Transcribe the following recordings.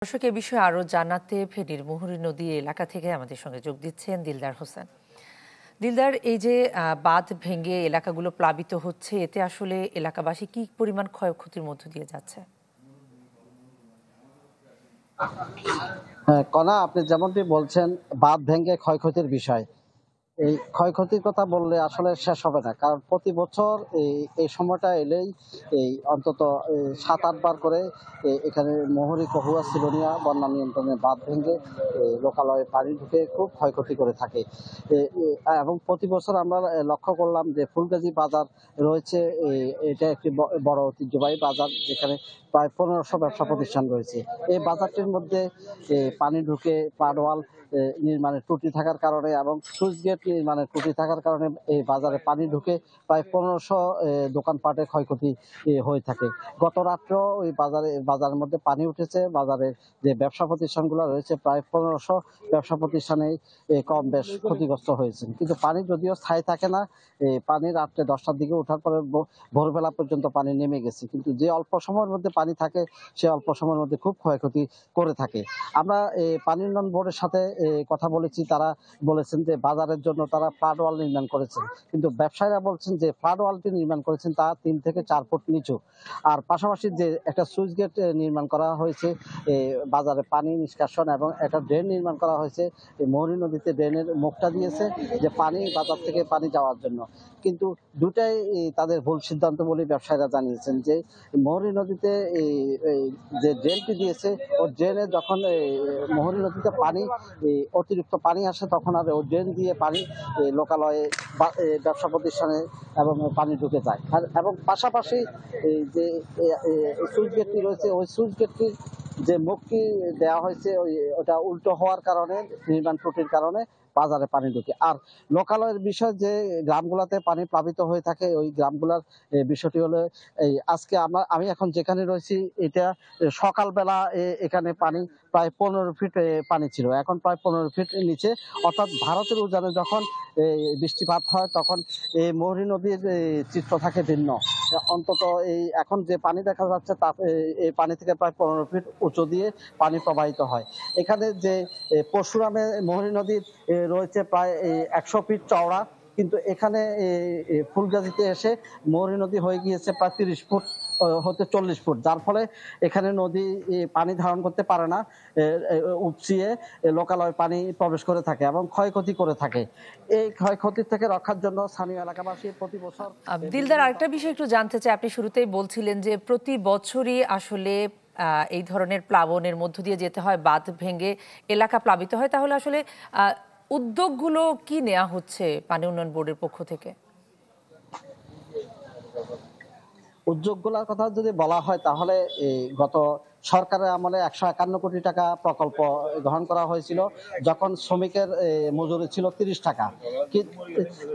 দর্শক এ বিষয়ে আরো জানাতে ফেনীর মুহুরী নদী এলাকা থেকে আমাদের সঙ্গে যোগ দিচ্ছেন দিলদার হোসেন। দিলদার, এই যে বাঁধ ভেঙে এলাকাগুলো প্লাবিত হচ্ছে, এতে আসলে এলাকাবাসী কি পরিমাণ ক্ষয়ক্ষতির মধ্য দিয়ে যাচ্ছে? হ্যাঁ কণা, আপনি যেমনটি বলছেন বাঁধ ভেঙে ক্ষয়ক্ষতির বিষয়, এই ক্ষয়ক্ষতির কথা বললে আসলে শেষ হবে না। কারণ প্রতি বছর এই সময়টা এলেই অন্তত ৭-৮ বার করে এখানে মুহুরী, কহুয়া, সিলোনিয়া বন্যা নিয়ন্ত্রণে বাঁধ ভেঙে লোকালয়ে পানি ঢুকে খুব ক্ষয়ক্ষতি করে থাকে। এবং প্রতি বছর আমরা লক্ষ্য করলাম যে ফুলগাজী বাজার রয়েছে, এটা একটি বড় ঐতিহ্যবাহী বাজার, যেখানে প্রায় ১৫০০ ব্যবসা প্রতিষ্ঠান রয়েছে। এই বাজারটির মধ্যে পানি ঢুকে পাড়ওয়াল নির্মাণের ত্রুটি থাকার কারণে এবং সুইচ গেট নির্মাণের ত্রুটি থাকার কারণে এই বাজারে পানি ঢুকে প্রায় ১৫০০ দোকানপাটে ক্ষয়ক্ষতি হয়ে থাকে। গত রাত্রেও ওই বাজারের মধ্যে পানি উঠেছে। বাজারে যে ব্যবসা প্রতিষ্ঠানগুলো রয়েছে প্রায় ১৫০০ ব্যবসা প্রতিষ্ঠানে কম বেশ ক্ষতিগ্রস্ত হয়েছেন। কিন্তু পানি যদিও স্থায়ী থাকে না, পানি রাত্রে ১০টার দিকে ওঠার পরে ভোরবেলা পর্যন্ত পানি নেমে গেছে, কিন্তু যে অল্প সময়ের মধ্যে পানি থাকে সে অল্প সময়ের মধ্যে খুব ক্ষয়ক্ষতি করে থাকে। আমরা পানি উন্নয়ন বোর্ডের সাথে কথা বলেছি, তারা বলেছেন যে বাজারের জন্য তারা ফ্লাড ওয়াল নির্মাণ করেছেন, কিন্তু ব্যবসায়ীরা বলছেন যে ফ্লাড ওয়ালটি নির্মাণ করেছেন তা ৩ থেকে ৪ ফুট নিচু। আর পাশাপাশি যে একটা সুইচ গেট নির্মাণ করা হয়েছে বাজারে পানি নিষ্কাশন, এবং একটা ড্রেন নির্মাণ করা হয়েছে মুহুরী নদীতে, ড্রেনের মুখটা দিয়েছে যে পানি বাজার থেকে পানি যাওয়ার জন্য। কিন্তু দুটাই তাদের ভুল সিদ্ধান্ত বলে ব্যবসায়ীরা জানিয়েছেন যে মুহুরী নদীতে যে ড্রেনটি দিয়েছে ও ড্রেনে যখন মুহুরী নদীতে পানি অতিরিক্ত পানি আসে তখন আর ওই ড্রেন দিয়ে পানি লোকালয়ে ব্যবসা প্রতিষ্ঠানে এবং পানি ঢুকে যায়। আর এবং পাশাপাশি যে সুইচ গেটটি রয়েছে ওই সুইচ গেটটির যে মুখটি দেওয়া হয়েছে ওটা উল্টো হওয়ার কারণে, নির্মাণ ত্রুটির কারণে বাজারে পানি ঢুকে। আর লোকালয়ের বিষয় যে গ্রামগুলোতে পানি প্লাবিত হয়ে থাকে, ওই গ্রামগুলোর বিষয়টি হলো আজকে আমি এখন যেখানে রয়েছি এটা সকালবেলা এখানে পানি প্রায় ১৫ ফিট পানি ছিল, এখন প্রায় ১৫ ফিট নিচে। অর্থাৎ ভারতের উজানে যখন বৃষ্টিপাত হয় তখন এই মুহুরী নদীর চিত্র থাকে ভিন্ন। অন্তত এখন যে পানি দেখা যাচ্ছে তা এই পানি থেকে প্রায় ১৫ ফিট উঁচু দিয়ে পানি প্রবাহিত হয়। এখানে যে পরশুরামে মুহুরী নদীর রয়েছে প্রায় ১০০ ফিট চওড়া, কিন্তু এখানে ফুলগাজীতে এসে মুহুরী নদী হয়ে গিয়েছে প্রায় ৩০ ফুট হতে ৪০ ফুট, যার ফলে এখানে নদী পানি ধারণ করতে পারে না, উপচিয়ে লোকালয় পানি প্রবেশ করে থাকে এবং ক্ষয়ক্ষতি করে থাকে। এই ক্ষয়ক্ষতির থেকে রক্ষার জন্য স্থানীয় এলাকাবাসী প্রতি বছর। দিলদার, আরেকটা বিষয় একটু জানতে চাই। আপনি শুরুতেই বলছিলেন যে প্রতি বছরই আসলে এই ধরনের প্লাবনের মধ্য দিয়ে যেতে হয়, বাঁধ ভেঙে এলাকা প্লাবিত হয়। তাহলে আসলে উদ্যোগগুলো কি নেওয়া হচ্ছে পানি উন্নয়ন বোর্ডের পক্ষ থেকে? উদ্যোগগুলোর কথা যদি বলা হয় তাহলে গত সরকারের আমলে ১৫১ কোটি টাকা প্রকল্প গ্রহণ করা হয়েছিল, যখন শ্রমিকের মজুরি ছিল ৩০ টাকা।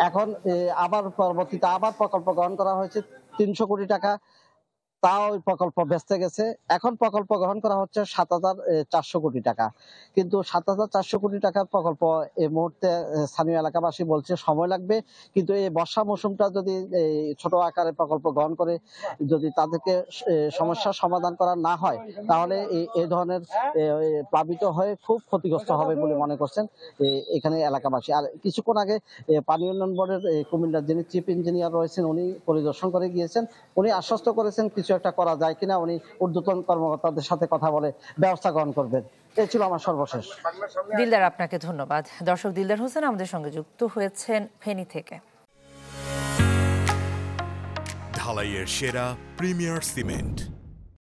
এখন আবার পরবর্তীতে আবার প্রকল্প গ্রহণ করা হয়েছে ৩০০ কোটি টাকা, তাও ওই প্রকল্প ভেস্তে গেছে। এখন প্রকল্প গ্রহণ করা হচ্ছে ৭,৪০০ কোটি টাকা, কিন্তু ৭,৪০০ কোটি টাকার প্রকল্প এই মুহূর্তে স্থানীয় এলাকাবাসী বলছে সময় লাগবে। কিন্তু এই বর্ষা মৌসুমটা যদি ছোট আকারে প্রকল্প গ্রহণ করে যদি তাদেরকে সমস্যার সমাধান করা না হয়, তাহলে এই ধরনের প্লাবিত হয়ে খুব ক্ষতিগ্রস্ত হবে বলে মনে করছেন এখানে এলাকাবাসী। আর কিছুক্ষণ আগে পানি উন্নয়ন বোর্ডের কুমিল্লার যিনি চিফ ইঞ্জিনিয়ার রয়েছেন উনি পরিদর্শন করে গিয়েছেন, উনি আশ্বস্ত করেছেন কিছু একটা করা যায় কিনা উনি ঊর্ধ্বতন কর্মকর্তাদের সাথে কথা বলে ব্যবস্থা গ্রহণ করবেন। এই ছিল আমার সর্বশেষ। দিলদার, আপনাকে ধন্যবাদ। দর্শক, দিলদার হোসেন আমাদের সঙ্গে যুক্ত হয়েছেন ফেনী থেকে। ঢালাইয়ের সেরা প্রিমিয়ার সিমেন্ট।